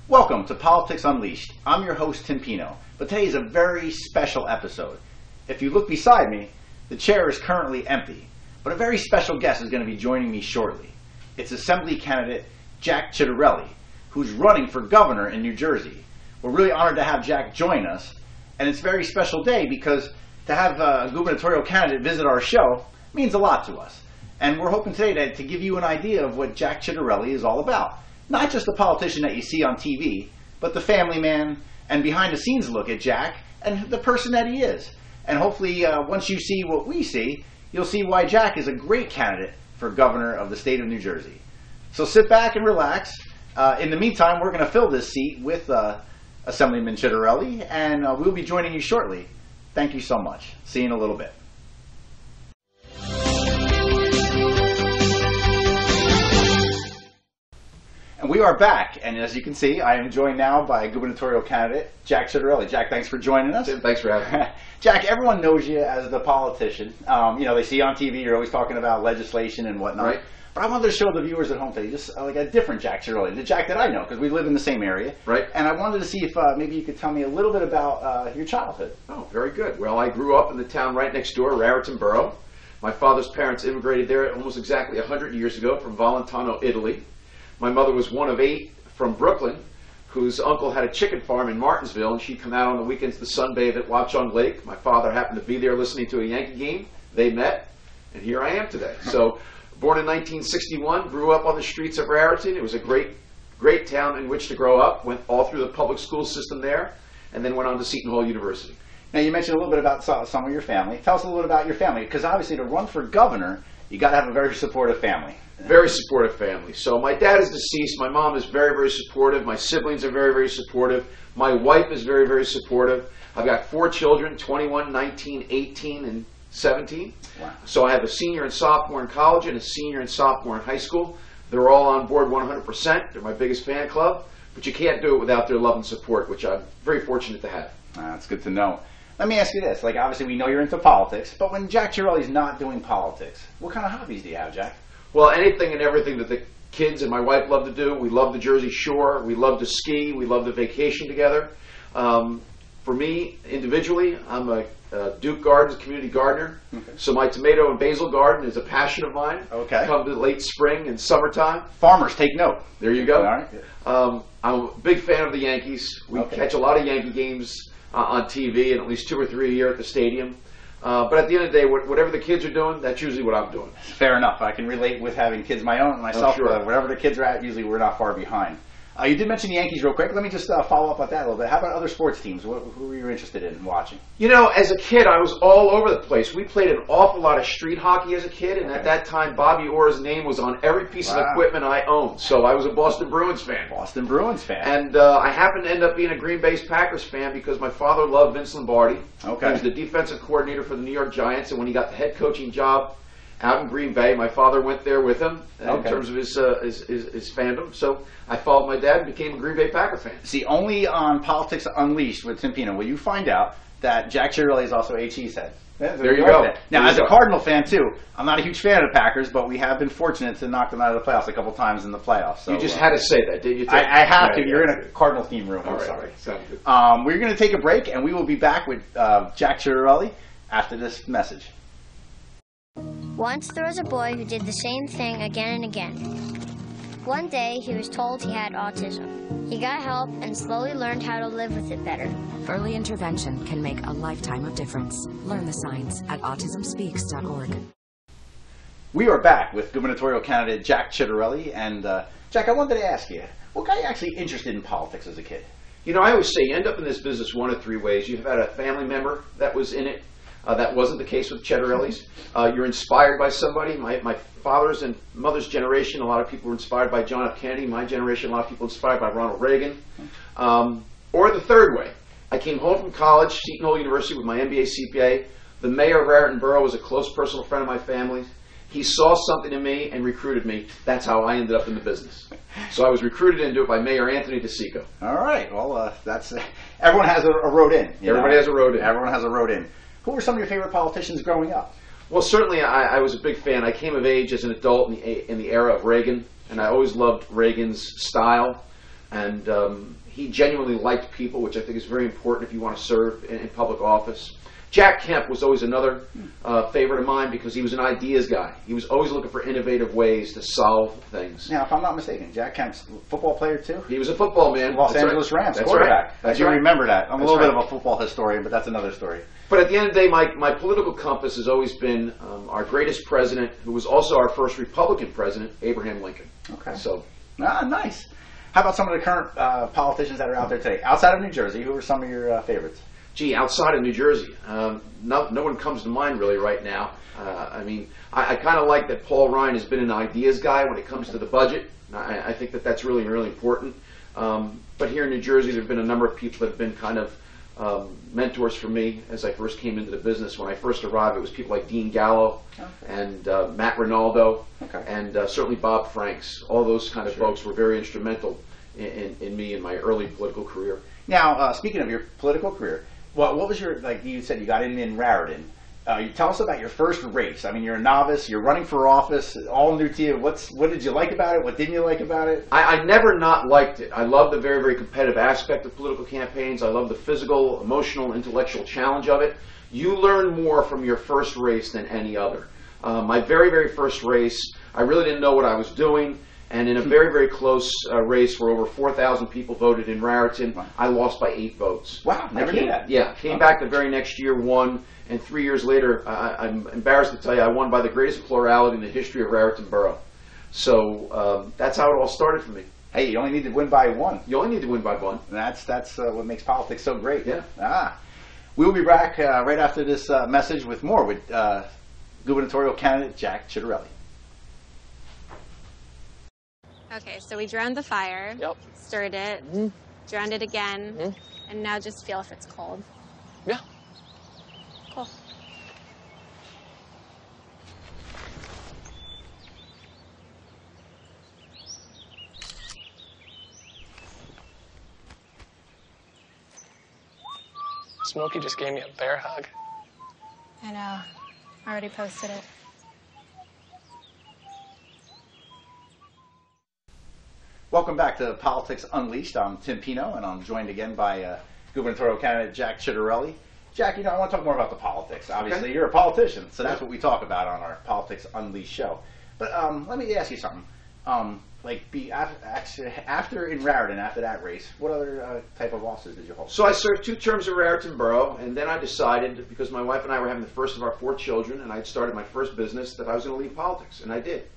Welcome to Politics Unleashed. I'm your host, Tim Pino, but today is a very special episode. If you look beside me, the chair is currently empty, but a very special guest is going to be joining me shortly. It's Assembly candidate Jack Ciattarelli, who's running for governor in New Jersey. We're really honored to have Jack join us, and it's a very special day because to have a gubernatorial candidate visit our show means a lot to us. And we're hoping today to give you an idea of what Jack Ciattarelli is all about. Not just the politician that you see on TV, but the family man and behind-the-scenes look at Jack and the person that he is. And hopefully, once you see what we see, you'll see why Jack is a great candidate for governor of the state of New Jersey. So sit back and relax. In the meantime, we're going to fill this seat with Assemblyman Ciattarelli, and we'll be joining you shortly. Thank you so much. See you in a little bit. And we are back, and as you can see, I am joined now by gubernatorial candidate Jack Ciattarelli. Jack, thanks for joining us. Tim, thanks for having me. Jack, everyone knows you as the politician. You know, they see you on TV, you're always talking about legislation and whatnot. Right. But I wanted to show the viewers at home today just like a different Jack Ciattarelli, the Jack that I know, because we live in the same area. Right. And I wanted to see if maybe you could tell me a little bit about your childhood. Oh, very good. Well, I grew up in the town right next door, Raritan Borough. My father's parents immigrated there almost exactly 100 years ago from Valentano, Italy. My mother was one of 8 from Brooklyn, whose uncle had a chicken farm in Martinsville, and she'd come out on the weekends to sunbathe at Watchung Lake. My father happened to be there listening to a Yankee game. They met, and here I am today. So, born in 1961, grew up on the streets of Raritan. It was a great town in which to grow up. Went all through the public school system there, and then went on to Seton Hall University. Now, you mentioned a little bit about some of your family. Tell us a little bit about your family, because obviously to run for governor, you got to have a very supportive family. Very supportive family. So my dad is deceased. My mom is very, very supportive. My siblings are very, very supportive. My wife is very, very supportive. I've got 4 children, 21, 19, 18, and 17. Wow. So I have a senior and sophomore in college and a senior and sophomore in high school. They're all on board 100%. They're my biggest fan club. But you can't do it without their love and support, which I'm very fortunate to have. That's good to know. Let me ask you this. Like, obviously, we know you're into politics, but when Jack Ciattarelli's not doing politics, what kind of hobbies do you have, Jack? Well, anything and everything that the kids and my wife love to do. We love the Jersey Shore. We love to ski. We love to vacation together. For me, individually, I'm a Duke Gardens community gardener. Okay. So my tomato and basil garden is a passion of mine. Okay. Come to late spring and summertime. Farmers, take note. There you go. All right. I'm a big fan of the Yankees. We catch a lot of Yankee games on TV, and at least 2 or 3 a year at the stadium. But at the end of the day, whatever the kids are doing, that's usually what I'm doing. Fair enough. I can relate with having kids my own myself. Sure. Wherever the kids are at, usually we're not far behind. You did mention the Yankees real quick. Let me just follow up on that a little bit. How about other sports teams? Who were you interested in watching? You know, as a kid, I was all over the place. We played an awful lot of street hockey as a kid, and at that time, Bobby Orr's name was on every piece of equipment I owned. So I was a Boston Bruins fan. Boston Bruins fan. And I happened to end up being a Green Bay Packers fan because my father loved Vince Lombardi. Okay. He was the defensive coordinator for the New York Giants, and when he got the head coaching job out in Green Bay, my father went there with him in terms of his fandom. So I followed my dad and became a Green Bay Packer fan. See, only on Politics Unleashed with Tim Pino will you find out that Jack Ciattarelli is also a cheesehead. There you go. Now, as a Cardinal fan, too, I'm not a huge fan of the Packers, but we have been fortunate to knock them out of the playoffs a couple times in the playoffs. So, you just had to say that, didn't you? I have to. You're in a Cardinal theme room. I'm sorry. Sounds good. We're going to take a break, and we will be back with Jack Ciattarelli after this message. Once there was a boy who did the same thing again and again. One day, he was told he had autism. He got help and slowly learned how to live with it better. Early intervention can make a lifetime of difference. Learn the signs at autismspeaks.org. We are back with gubernatorial candidate Jack Ciattarelli. And Jack, I wanted to ask you, what got you actually interested in politics as a kid? You know, I always say you end up in this business one of 3 ways. You've had a family member that was in it. That wasn't the case with Ciattarelli's. You're inspired by somebody. My father's and mother's generation, a lot of people were inspired by John F. Kennedy. My generation, a lot of people inspired by Ronald Reagan. Or the third way. I came home from college, Seton Hall University, with my MBA CPA. The mayor of Raritan Borough was a close personal friend of my family. He saw something in me and recruited me. That's how I ended up in the business. So I was recruited into it by Mayor Anthony DeSico. All right. Well, that's everyone has a road in. Everybody has a road in. Everyone has a road in. Who were some of your favorite politicians growing up? Well, certainly I was a big fan. I came of age as an adult in the era of Reagan, and I always loved Reagan's style. And he genuinely liked people, which I think is very important if you want to serve in public office. Jack Kemp was always another favorite of mine because he was an ideas guy. He was always looking for innovative ways to solve things. Now, if I'm not mistaken, Jack Kemp's a football player too? He was a football man. Los Angeles Rams That's quarterback. Right. That's I do right. remember that. I'm That's a little right. bit of a football historian, but that's another story. But at the end of the day, my political compass has always been our greatest president, who was also our first Republican president, Abraham Lincoln. Okay. So, nice. How about some of the current politicians that are out there today? Outside of New Jersey, who are some of your favorites? gee, outside of New Jersey, no one comes to mind really right now. I mean, I kind of like that Paul Ryan has been an ideas guy when it comes to the budget. I think that that's really, really important. But here in New Jersey, there have been a number of people that have been kind of mentors for me as I first came into the business. When I first arrived, it was people like Dean Gallo and Matt Rinaldo and certainly Bob Franks. All those kind of folks were very instrumental in me in my early political career. Now, speaking of your political career, what was your, like you said, you got in Raritan. You tell us about your first race. I mean, you're a novice, you're running for office, all new to you. What did you like about it? What didn't you like about it? I never not liked it. I love the very, very competitive aspect of political campaigns. I love the physical, emotional, intellectual challenge of it. You learn more from your first race than any other. My very, very first race, I really didn't know what I was doing. And in a very, very close race where over 4,000 people voted in Raritan, I lost by 8 votes. Wow, never knew that. Yeah, came back the very next year, won, and 3 years later, I'm embarrassed to tell you, I won by the greatest plurality in the history of Raritan Borough. So that's how it all started for me. Hey, you only need to win by 1. You only need to win by 1. And that's what makes politics so great. Yeah. We will be back right after this message with more with gubernatorial candidate Jack Ciattarelli. Okay, so we drowned the fire, stirred it, drowned it again, and now just feel if it's cold. Yeah. Cool. Smokey just gave me a bear hug. I know. I already posted it. Welcome back to Politics Unleashed. I'm Tim Pino, and I'm joined again by gubernatorial candidate Jack Ciattarelli. Jack, I want to talk more about the politics. Obviously, you're a politician, so that's what we talk about on our Politics Unleashed show. But let me ask you something. After in Raritan, after that race, what other type of offices did you hold? So I served 2 terms in Raritan Borough, and then I decided, because my wife and I were having the first of our 4 children, and I'd started my first business, that I was going to leave politics, and I did.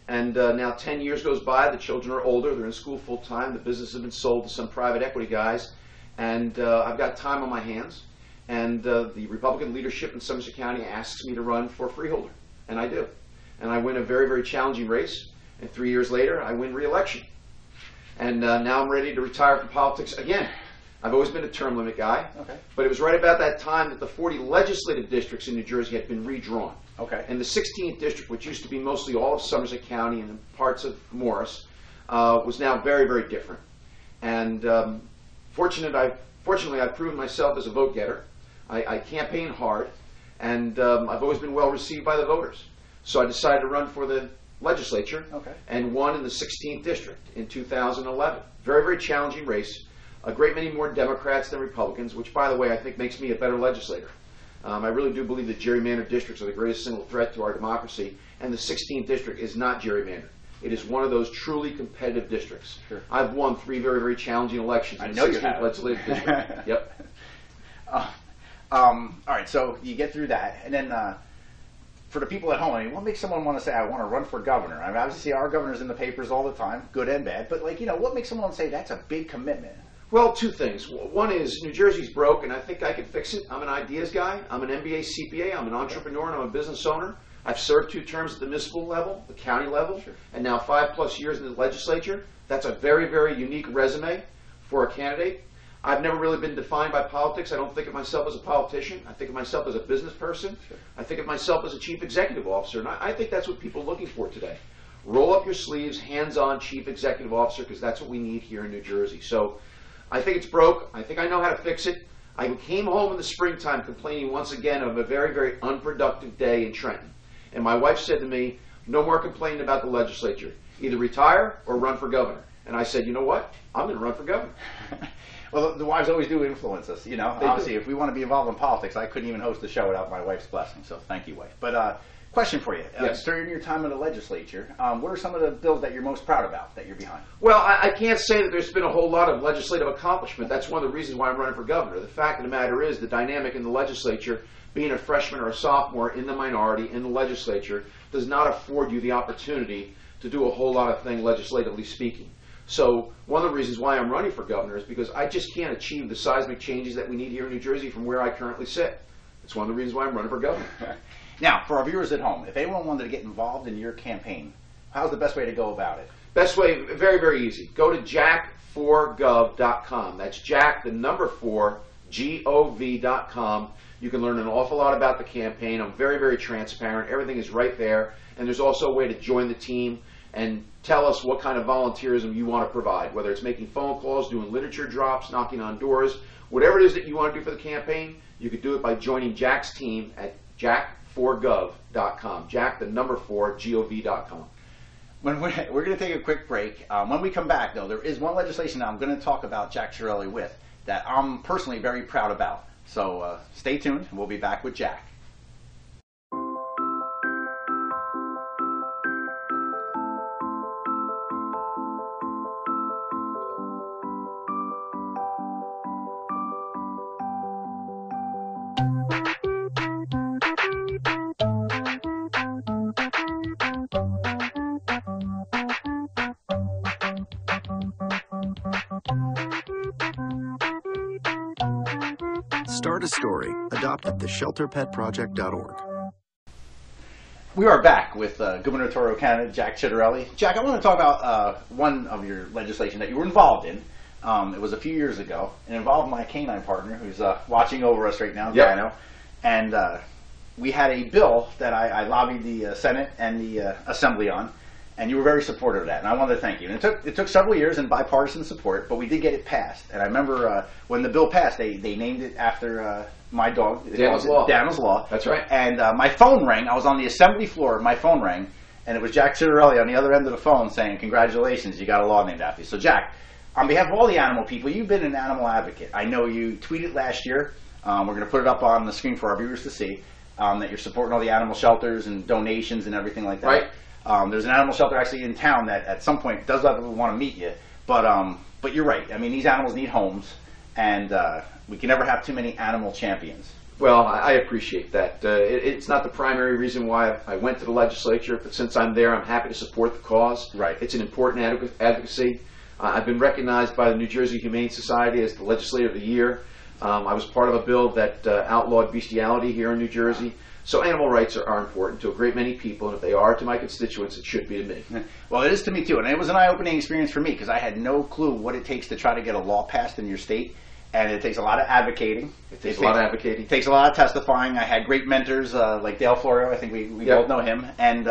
And now 10 years goes by, the children are older, they're in school full time, the business has been sold to some private equity guys, and I've got time on my hands. And the Republican leadership in Somerset County asks me to run for freeholder, and I do. And I win a very, very challenging race, and 3 years later, I win re-election. And now I'm ready to retire from politics again. I've always been a term limit guy, but it was right about that time that the 40 legislative districts in New Jersey had been redrawn. And the 16th district, which used to be mostly all of Somerset County and parts of Morris, was now very, very different. And fortunately, I've proven myself as a vote getter. I campaign hard, and I've always been well received by the voters. So I decided to run for the legislature and won in the 16th district in 2011. Very, very challenging race. A great many more Democrats than Republicans, which, by the way, I think makes me a better legislator. I really do believe that gerrymandered districts are the greatest single threat to our democracy, and the 16th district is not gerrymandered. It is one of those truly competitive districts. I've won 3 very, very challenging elections in the 16th legislative district. Yep. All right, so you get through that, and then for the people at home, I mean, what makes someone want to say, I want to run for governor? I mean, obviously our governor's in the papers all the time, good and bad, but what makes someone say that's a big commitment? Well, 2 things. One is New Jersey's broke, and I think I can fix it. I'm an ideas guy. I'm an MBA CPA. I'm an entrepreneur, and I'm a business owner. I've served 2 terms at the municipal level, the county level, and now 5+ years in the legislature. That's a very, very unique resume for a candidate. I've never really been defined by politics. I don't think of myself as a politician. I think of myself as a business person. I think of myself as a chief executive officer, and I think that's what people are looking for today. roll up your sleeves, hands-on chief executive officer, because that's what we need here in New Jersey. So I think it's broke. I think I know how to fix it. I came home in the springtime complaining once again of a very, very unproductive day in Trenton. And my wife said to me, no more complaining about the legislature. Either retire or run for governor. And I said, you know what? I'm going to run for governor. Well, the wives always do influence us, you know. They Obviously, do. if we want to be involved in politics, I couldn't even host the show without my wife's blessing. So thank you, wife. But question for you. Yes. During your time in the legislature, what are some of the bills that you're most proud about that you're behind? Well, I can't say that there's been a whole lot of legislative accomplishment. That's one of the reasons why I'm running for governor. The fact of the matter is the dynamic in the legislature, being a freshman or a sophomore in the minority in the legislature, does not afford you the opportunity to do a whole lot of things legislatively speaking. So one of the reasons why I'm running for governor is because I just can't achieve the seismic changes that we need here in New Jersey from where I currently sit. It's one of the reasons why I'm running for governor. Now, for our viewers at home, if anyone wanted to get involved in your campaign, how's the best way to go about it? Best way, very, very easy. Go to jack4gov.com. That's Jack, the number 4, G-O-V.com. You can learn an awful lot about the campaign. I'm very, very transparent. Everything is right there. And there's also a way to join the team and tell us what kind of volunteerism you want to provide, whether it's making phone calls, doing literature drops, knocking on doors, whatever it is that you want to do for the campaign, you could do it by joining Jack's team at jack4gov.com. Jack, the number 4, G-O-V.com. We're going to take a quick break. When we come back, though, there is one legislation that I'm going to talk about Jack Ciattarelli with that I'm personally very proud about. So stay tuned. We'll be back with Jack. Start a story. Adopt at theshelterpetproject.org. We are back with gubernatorial candidate Jack Ciattarelli. Jack, I want to talk about one of your legislation that you were involved in. It was a few years ago. It involved my canine partner, who's watching over us right now, Pino. And we had a bill that I lobbied the Senate and the Assembly on, and you were very supportive of that, and I wanted to thank you. And it took several years and bipartisan support, but we did get it passed. And I remember when the bill passed, they named it after my dog. Daniel's Law. Daniel's Law. That's right. And my phone rang. I was on the Assembly floor. My phone rang, and it was Jack Ciattarelli on the other end of the phone saying, "Congratulations, you got a law named after you." So, Jack, on behalf of all the animal people, you've been an animal advocate. I know you tweeted last year. We're going to put it up on the screen for our viewers to see that you're supporting all the animal shelters and donations and everything like that. Right. There's an animal shelter actually in town that at some point does want to meet you. But you're right. I mean, these animals need homes, and we can never have too many animal champions. Well, I appreciate that. It's not the primary reason why I went to the legislature, but since I'm there, I'm happy to support the cause. Right. It's an important advocacy. I've been recognized by the New Jersey Humane Society as the Legislator of the Year. I was part of a bill that outlawed bestiality here in New Jersey. So animal rights are important to a great many people, and if they are to my constituents, it should be to me. Well, it is to me too, and it was an eye-opening experience for me because I had no clue what it takes to try to get a law passed in your state, and it takes a lot of advocating. It takes a lot of advocating. It takes a lot of testifying. I had great mentors like Dale Florio, I think we both know him, and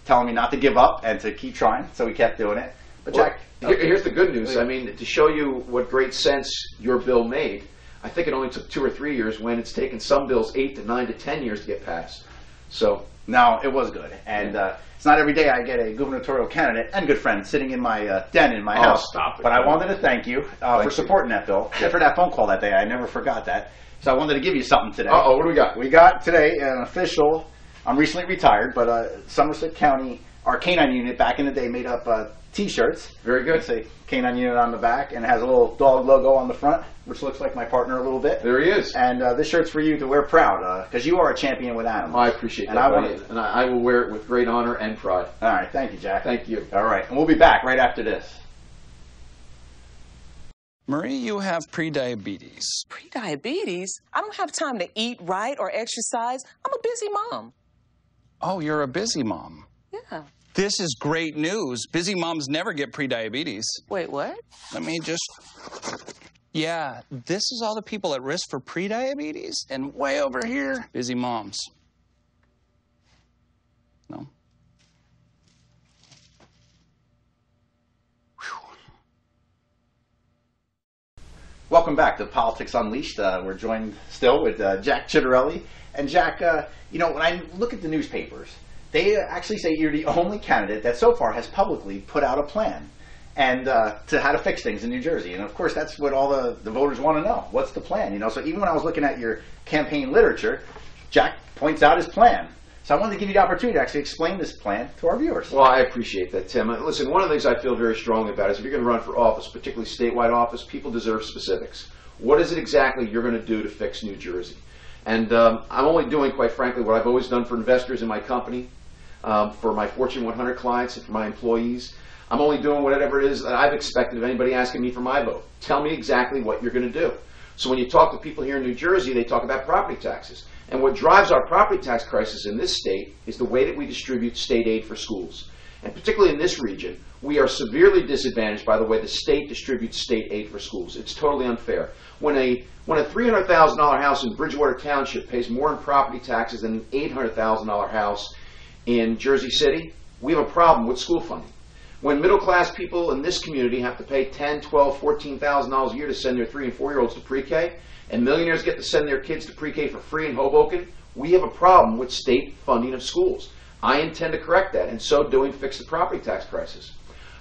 telling me not to give up and to keep trying, so we kept doing it. But Well, Jack, here's the good news. I mean, to show you what great sense your bill made, I think it only took 2 or 3 years when it's taken some bills 8 to 9 to 10 years to get passed. So no, it was good, and it's not every day I get a gubernatorial candidate and good friend sitting in my den in my house. Stop it. But I wanted to thank you for supporting that bill. Except for that phone call that day, I never forgot that. So I wanted to give you something today. Uh-oh, what do we got? We got today an official. I'm recently retired, but Somerset County, our canine unit back in the day made up T-shirts. Very good. It's a canine unit on the back, and it has a little dog logo on the front, which looks like my partner a little bit. There he is. And this shirt's for you to wear proud, because you are a champion with animals. I appreciate that, and I will wear it with great honor and pride. All right, thank you, Jack. Thank you. All right, and we'll be back right after this. Marie, you have prediabetes. Prediabetes? I don't have time to eat right or exercise. I'm a busy mom. Oh, you're a busy mom. Yeah. This is great news. Busy moms never get prediabetes. Wait, what? Let me just... Yeah, this is all the people at risk for prediabetes, and way over here, busy moms. No? Welcome back to Politics Unleashed. We're joined still with Jack Ciattarelli. And Jack, when I look at the newspapers, they actually say you're the only candidate that so far has publicly put out a plan and to how to fix things in New Jersey. And of course, that's what all the voters want to know. What's the plan? So even when I was looking at your campaign literature, Jack points out his plan. So I wanted to give you the opportunity to actually explain this plan to our viewers. Well, I appreciate that, Tim. Listen, one of the things I feel very strongly about is if you're going to run for office, particularly statewide office, people deserve specifics. What is it exactly you're going to do to fix New Jersey? And I'm only doing, quite frankly, what I've always done for investors in my company, for my Fortune 100 clients and for my employees. I'm only doing whatever it is that I've expected of anybody asking me for my vote. Tell me exactly what you're going to do. So when you talk to people here in New Jersey, they talk about property taxes. And what drives our property tax crisis in this state is the way that we distribute state aid for schools. And particularly in this region, we are severely disadvantaged by the way the state distributes state aid for schools. It's totally unfair. When a $300,000 house in Bridgewater Township pays more in property taxes than an $800,000 house in Jersey City, we have a problem with school funding. When middle-class people in this community have to pay $10,000, $12,000, $14,000 a year to send their 3- and 4-year-olds to pre-K, and millionaires get to send their kids to pre-K for free in Hoboken, we have a problem with state funding of schools. I intend to correct that, and so doing fix the property tax crisis.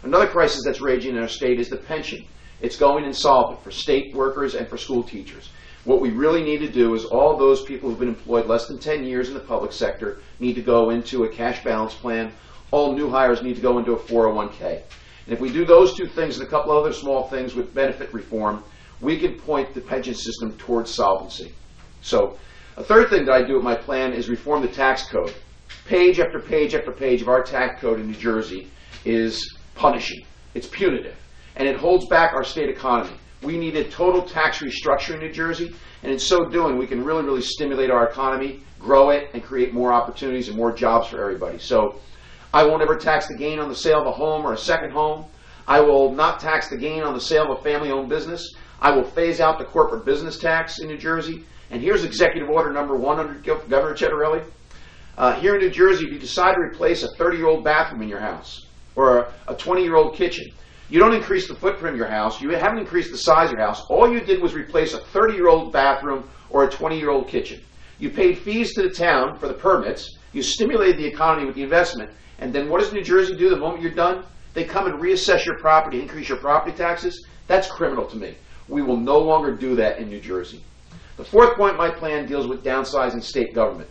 Another crisis that's raging in our state is the pension. It's going insolvent for state workers and for school teachers. What we really need to do is all those people who've been employed less than 10 years in the public sector need to go into a cash balance plan. All new hires need to go into a 401k. And if we do those two things and a couple other small things with benefit reform, we can point the pension system towards solvency. So a third thing that I do with my plan is reform the tax code. Page after page after page of our tax code in New Jersey is punishing. It's punitive. And it holds back our state economy. We need a total tax restructure in New Jersey, and in so doing, we can really, really stimulate our economy, grow it, and create more opportunities and more jobs for everybody. So I won't ever tax the gain on the sale of a home or a second home. I will not tax the gain on the sale of a family-owned business. I will phase out the corporate business tax in New Jersey. And here's Executive Order number 100, Governor Ciattarelli. Here in New Jersey, if you decide to replace a 30-year-old bathroom in your house or a 20-year-old kitchen, you don't increase the footprint of your house. You haven't increased the size of your house. All you did was replace a 30-year-old bathroom or a 20-year-old kitchen. You paid fees to the town for the permits. You stimulated the economy with the investment. And then what does New Jersey do the moment you're done? They come and reassess your property, increase your property taxes. That's criminal to me. We will no longer do that in New Jersey. The fourth point in my plan deals with downsizing state government.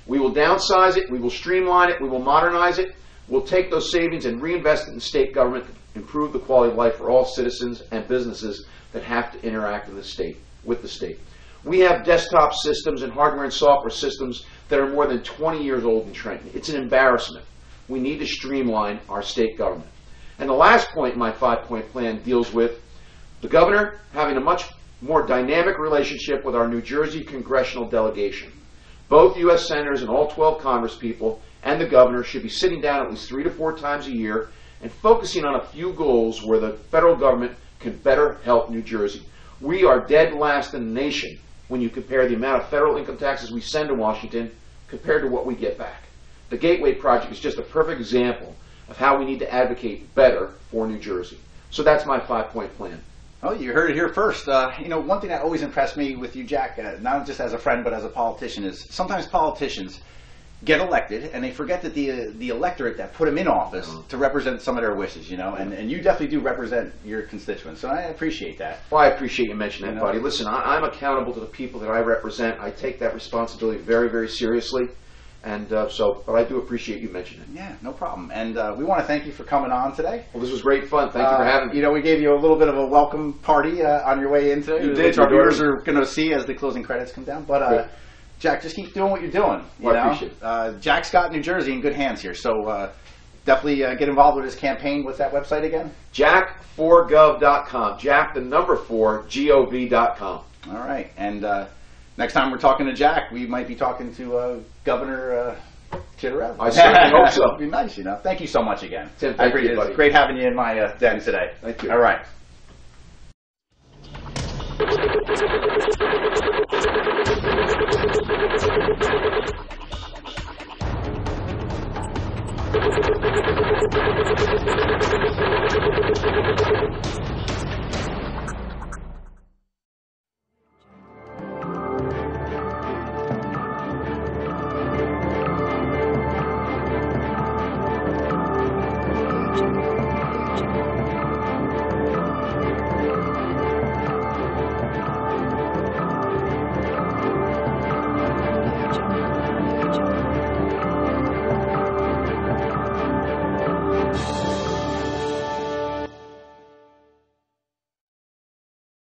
We will downsize it, we will streamline it, we will modernize it. We'll take those savings and reinvest it in state government to improve the quality of life for all citizens and businesses that have to interact in the state, with the state. We have desktop systems and hardware and software systems that are more than 20 years old in Trenton. It's an embarrassment. We need to streamline our state government. And the last point in my 5-point plan deals with the governor having a much more dynamic relationship with our New Jersey congressional delegation. Both U.S. senators and all 12 congresspeople and the governor should be sitting down at least 3 to 4 times a year and focusing on a few goals where the federal government can better help New Jersey. We are dead last in the nation when you compare the amount of federal income taxes we send to Washington compared to what we get back. The Gateway Project is just a perfect example of how we need to advocate better for New Jersey. So that's my 5-point plan. Oh, you heard it here first. One thing that always impressed me with you, Jack, not just as a friend but as a politician, is sometimes politicians get elected and they forget that the electorate that put them in office to represent some of their wishes, and you definitely do represent your constituents, so I appreciate that. Well, I appreciate you mentioning that, buddy. Listen, I'm accountable to the people that I represent. I take that responsibility very, very seriously. And but I do appreciate you mentioning it. Yeah, no problem. And we want to thank you for coming on today. Well, this was great fun. Thank you for having me. We gave you a little bit of a welcome party on your way into it, which our viewers are going to see as the closing credits come down. But Jack, just keep doing what you're doing. I appreciate it. Jack's got New Jersey in good hands here, so definitely get involved with his campaign. What's that website again? Jack4gov.com. Jack, the number 4, gov.com. All right, and next time we're talking to Jack, we might be talking to Governor Ciattarelli. I certainly hope so. It'd be nice, Thank you so much again. Tim, thank you, buddy. It's great having you in my den today. Thank you. All right.